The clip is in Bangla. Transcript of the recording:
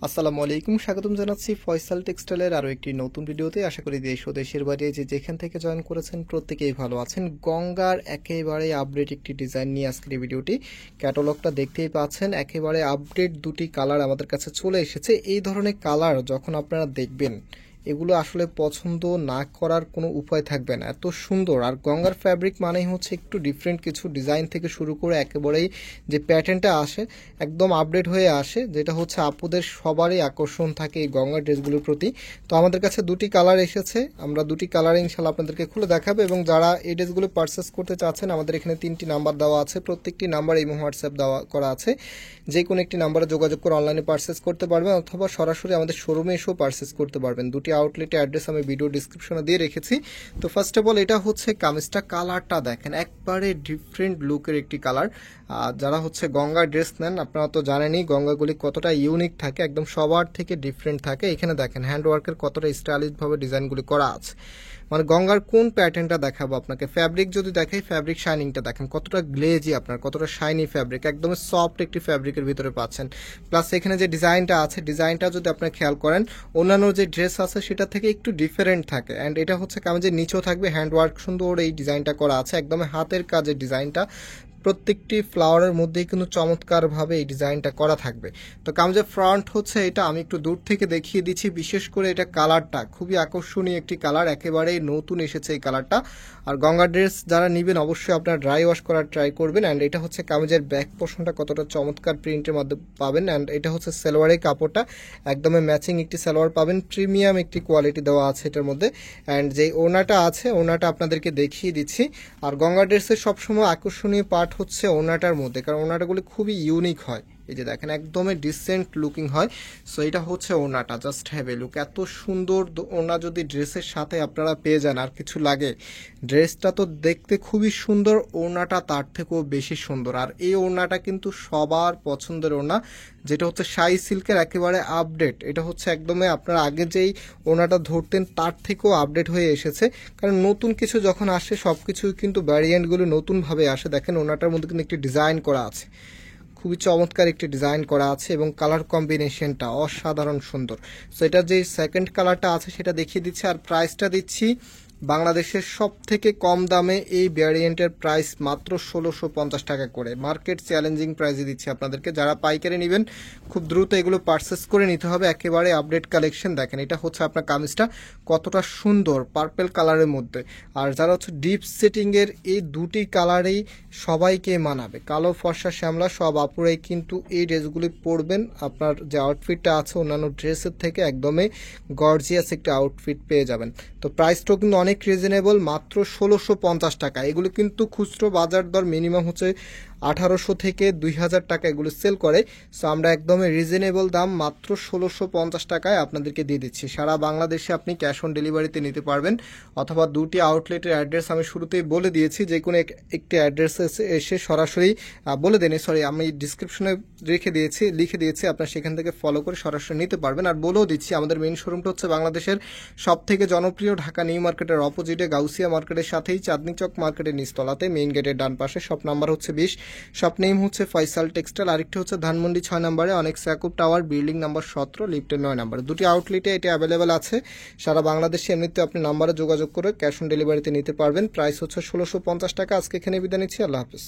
আসসালামু আলাইকুম, স্বাগতম জানাচ্ছি ফয়সাল টেক্সটাইলের আরও একটি নতুন ভিডিওতে। আশা করি দেশ ও দেশের বাইরে যে যেখান থেকে জয়েন করেছেন প্রত্যেকেই ভালো আছেন। গঙ্গার একেবারে আপডেট একটি ডিজাইন নিয়ে আজকের এই ভিডিওটি। ক্যাটালগটা দেখতেই পাচ্ছেন, একেবারে আপডেট দুটি কালার আমাদের কাছে চলে এসেছে। এই ধরনের কালার যখন আপনারা দেখবেন, এগুলো আসলে পছন্দ না করার কোনো উপায় থাকবে না, এত সুন্দর। আর গঙ্গার ফ্যাব্রিক মানেই হচ্ছে একটু ডিফারেন্ট কিছু, ডিজাইন থেকে শুরু করে একেবারেই যে প্যাটার্নটা আসে একদম আপডেট হয়ে আসে, যেটা হচ্ছে আপুদের সবারই আকর্ষণ থাকে এই গঙ্গার ড্রেসগুলোর প্রতি। তো আমাদের কাছে দুটি কালার এসেছে, আমরা দুটি কালার ইনশাল্লাহ আপনাদেরকে খুলে দেখাবো। এবং যারা এই ড্রেসগুলো পারচেস করতে চাচ্ছেন, আমাদের এখানে 3টি নাম্বার দেওয়া আছে, প্রত্যেকটি নাম্বার এই হোয়াটসঅ্যাপ দেওয়া করা আছে। যে কোনো একটি নাম্বারে যোগাযোগ করে অনলাইনে পারচেস করতে পারবেন, অথবা সরাসরি আমাদের শোরুমে এসেও পারচেস করতে পারবেন। দুটি আউটলেটের অ্যাড্রেস আমি ভিডিও ডিসক্রিপশনে দিয়ে রেখেছি। তো ফার্স্ট অফ অল এটা হচ্ছে কামিজটা, কালারটা দেখেন একবারে ডিফারেন্ট লুকের একটি কালার। যারা হচ্ছে গঙ্গার ড্রেস নেন, আপনারা তো জানেনই গঙ্গাগুলি কতটা ইউনিক থাকে, একদম সবার থেকে ডিফারেন্ট থাকে। এখানে দেখেন হ্যান্ডওয়ার্কের কতটা স্টাইলিশভাবে ডিজাইনগুলি করা আছে। মানে গঙ্গার কোন প্যাটার্নটা দেখাবো আপনাকে, ফ্যাব্রিক যদি দেখাই, ফ্যাব্রিক শাইনিংটা দেখেন কতটা গ্লেজি, আপনার কতটা শাইনি ফ্যাব্রিক, একদম সফট একটি ফ্যাব্রিকের ভিতরে পাচ্ছেন। প্লাস এখানে যে ডিজাইনটা আছে, ডিজাইনটা যদি আপনি খেয়াল করেন অন্যান্য যে ড্রেস আছে সেটা থেকে একটু ডিফারেন্ট থাকে। অ্যান্ড এটা হচ্ছে কামিজের নিচেও থাকবে হ্যান্ডওয়ার্ক, সুন্দর এই ডিজাইনটা করা আছে, একদম হাতের কাজের ডিজাইনটা। প্রত্যেকটি ফ্লাওয়ারের মধ্যেই কিন্তু চমৎকারভাবে এই ডিজাইনটা করা থাকবে। তো কামিজের ফ্রন্ট হচ্ছে এটা, আমি একটু দূর থেকে দেখিয়ে দিচ্ছি। বিশেষ করে এটা কালারটা খুবই আকর্ষণীয় একটি কালার, একেবারেই নতুন এসেছে এই কালারটা। আর গঙ্গা ড্রেস যারা নেবেন অবশ্যই আপনারা ড্রাই ওয়াশ করার ট্রাই করবেন। অ্যান্ড এটা হচ্ছে কামিজের ব্যাক পোর্শনটা কতটা চমৎকার প্রিন্টের মধ্যে পাবেন। অ্যান্ড এটা হচ্ছে সালোয়ারের কাপড়টা, একদমই ম্যাচিং একটি সালোয়ার পাবেন, প্রিমিয়াম একটি কোয়ালিটি দেওয়া আছে এটার মধ্যে। অ্যান্ড যে ওড়নাটা আছে, ওড়নাটা আপনাদেরকে দেখিয়ে দিচ্ছি। আর গঙ্গা ড্রেসের সবসময় আকর্ষণীয় পার্ট হচ্ছে ওড়নাটার মধ্যে, কারণ ওড়নাটাগুলি খুবই ইউনিক হয়। এই যে দেখেন একদমই ডিসেন্ট লুকিং হয়। সো এটা হচ্ছে ওড়নাটা, জাস্ট হ্যাভ এ লুক, এত সুন্দর ওড়না যদি ড্রেসের সাথে আপনারা পেয়ে যান আর কিছু লাগে। ড্রেসটা তো দেখতে খুবই সুন্দর, ওড়নাটা তার থেকেও বেশি সুন্দর। আর এই ওড়নাটা কিন্তু সবার পছন্দের ওড়না, যেটা হচ্ছে শাই সিল্কের একেবারে আপডেট। এটা হচ্ছে একদমই আপনারা আগে যেই ওড়নাটা ধরতেন তার থেকেও আপডেট হয়ে এসেছে, কারণ নতুন কিছু যখন আসে সব কিছুই কিন্তু ভ্যারিয়েন্টগুলো নতুনভাবে আসে। দেখেন ওড়নাটার মধ্যে কিন্তু একটি ডিজাইন করা আছে, খুবই চমৎকার একটি ডিজাইন করা আছে, এবং কালার কম্বিনেশনটা অসাধারণ সুন্দর। সো এটার যে সেকেন্ড কালারটা আছে সেটা দেখিয়ে দিচ্ছি। আর প্রাইসটা দিচ্ছি বাংলাদেশের সব থেকে কম দামে, এই ভ্যারিয়েন্টের প্রাইস মাত্র 1650 টাকা করে, মার্কেট চ্যালেঞ্জিং প্রাইসে দিচ্ছি আপনাদেরকে। যারা পাইকারি নেবেন খুব দ্রুত এগুলো পারচেস করে নিতে হবে, একেবারে আপডেট কালেকশন। দেখেন এটা হচ্ছে আপনার কামিজটা কতটা সুন্দর পার্পেল কালারের মধ্যে। আর যারা হচ্ছে ডিপ সেটিংয়ের, এই দুটি কালারেই সবাইকে মানাবে, কালো ফর্সা শ্যামলা সব আপুরাই কিন্তু এই ড্রেসগুলি পরবেন। আপনার যে আউটফিটটা আছে অন্যান্য ড্রেসের থেকে একদমই গর্জিয়াস একটা আউটফিট পেয়ে যাবেন। তো প্রাইসটাও কিন্তু অনেক রিজনেবল, মাত্র 1650 টাকা। এগুলো কিন্তু খুচরো বাজার দর মিনিমাম হচ্ছে 1800 থেকে 2000 টাকা এগুলো সেল করে। সো আমরা একদমই রিজনেবল দাম মাত্র 1650 টাকায় আপনাদেরকে দিয়ে দিচ্ছি। সারা বাংলাদেশে আপনি ক্যাশ অন ডেলিভারিতে নিতে পারবেন, অথবা দুটি আউটলেটের অ্যাড্রেস আমি শুরুতেই বলে দিয়েছি, যে কোনো একটি অ্যাড্রেসে এসে সরাসরি বলে দেন, সরি আমি ডিসক্রিপশনে লিখে দিয়েছি, আপনার সেখান থেকে ফলো করে সরাসরি নিতে পারবেন। আর বলেও দিচ্ছি আমাদের মেইন শোরুমটা হচ্ছে বাংলাদেশের সব থেকে জনপ্রিয় ঢাকা নিউ মার্কেটের অপোজিটে গাউসিয়া মার্কেটের সাথেই চাঁদনি চক মার্কেটের নিচতলাতে, মেইন গেটের ডান পাশে। শপ নাম্বার হচ্ছে 20, শপ নেম হচ্ছে ফয়সাল টেক্সটাইল। আরেকটি হচ্ছে ধানমন্ডি 6 নম্বরে অনেক স্যাকুব টাওয়ার, বিল্ডিং নাম্বার 17, লিফটের 9 নম্বর। দুটি আউটলেটে এটি অ্যাভেলেবেল আছে সারা বাংলাদেশে। এমনিতে আপনি নাম্বারে যোগাযোগ করে ক্যাশ অন ডেলিভারিতে নিতে পারবেন। প্রাইস হচ্ছে 1650 টাকা। আজকে এখানে বিদায় নিচ্ছি, আল্লাহ হাফিজ।